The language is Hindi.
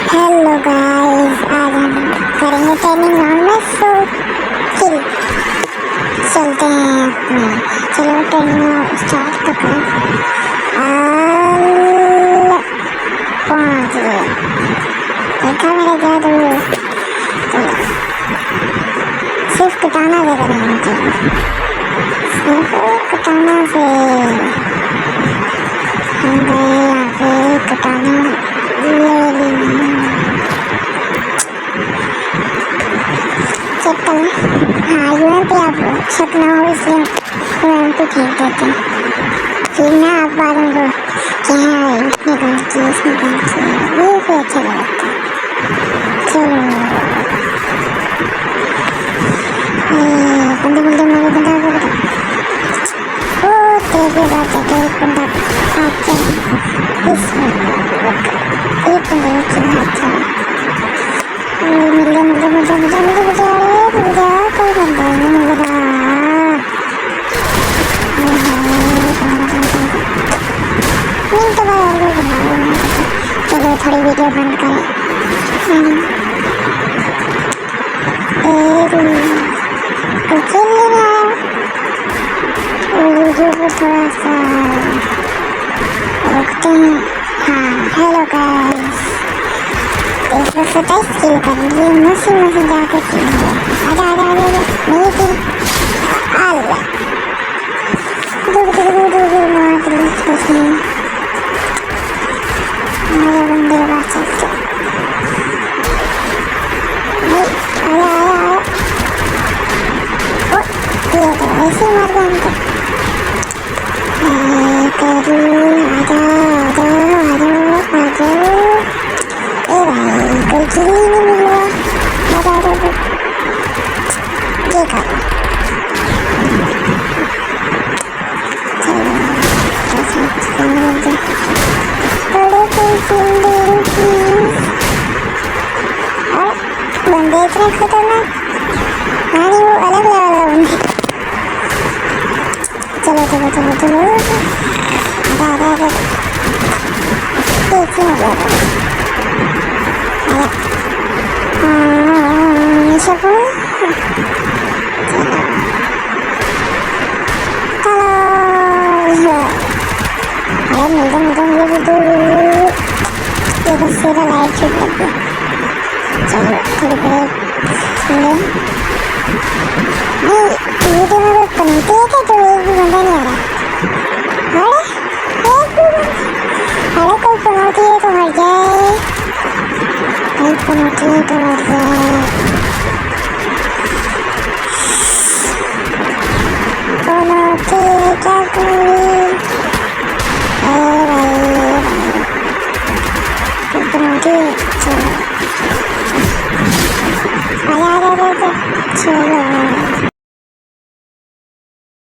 हेलो गाइस, आज हम करेंगे ट्रेनिंग ग्राउंड में सो चिल चलते हैं अपने। चलो ट्रेनिंग स्टार्ट तो करें। पहुँच गए, देखा मेरा जादू। चलो सिर्फ कटाना से करेंगे, चलो सिर्फ कटाना से हम गए यहाँ पे कटाना ले लिया। चेक करें, हाँ यूएम पे आप शक ना हो इसलिए यूएम पे फेंक देते हैं, फिर ना आप बाद में वो कि हाँ इसने गलत किया इसने गलत किया, ये फिर अच्छा लगता है। चलो बंदे बंदे मारे, बंदा ओ तेरे बात है, तेरे बंदा अच्छा इसमें एक बंदे अच्छा अच्छा मिल गया मुझे मुझे मुझे मुझे मुझे मुझे कोई बंदा नहीं मिल रहा। मिनट बाद चलो थोड़ी वीडियो बंद करें। वीडियो को थोड़ा सा रुकते हैं। हाँ हेलो गाइस, 127 किल कर लिए, मसी जाके किल हो। आजा आजा आजा नहीं किल अल्लाह दूर मार दिया उसने। मेरे बंदे के पास चलते नहीं, आया ओ ये तो ऐसे मार गया हमको। करूँ आजा आजा आजा ए भाई कोई किल ही नहीं मिल रहा। आजा आजा ये कर बंदे इतने खतरनाक, नहीं वो अलग लेवल का बंदे। चलो चलो चलो चलो आजा आजा एक ही हो गया सब। अरे मुझे दूर ये बस सीधा लाइट छूट लग गया। चलो थोड़ी ब्रेक ले नहीं, वीडियो में कोई कमेंट है क्या? तो एक भी बंदा नहीं आ रहा। अरे कोई प्रमोटी है तो मर जाए, कोई प्रमोटी है तो मर जाए। प्रमोटी क्या कोई प्रमोटी चलो आजा आजा आजा चलो।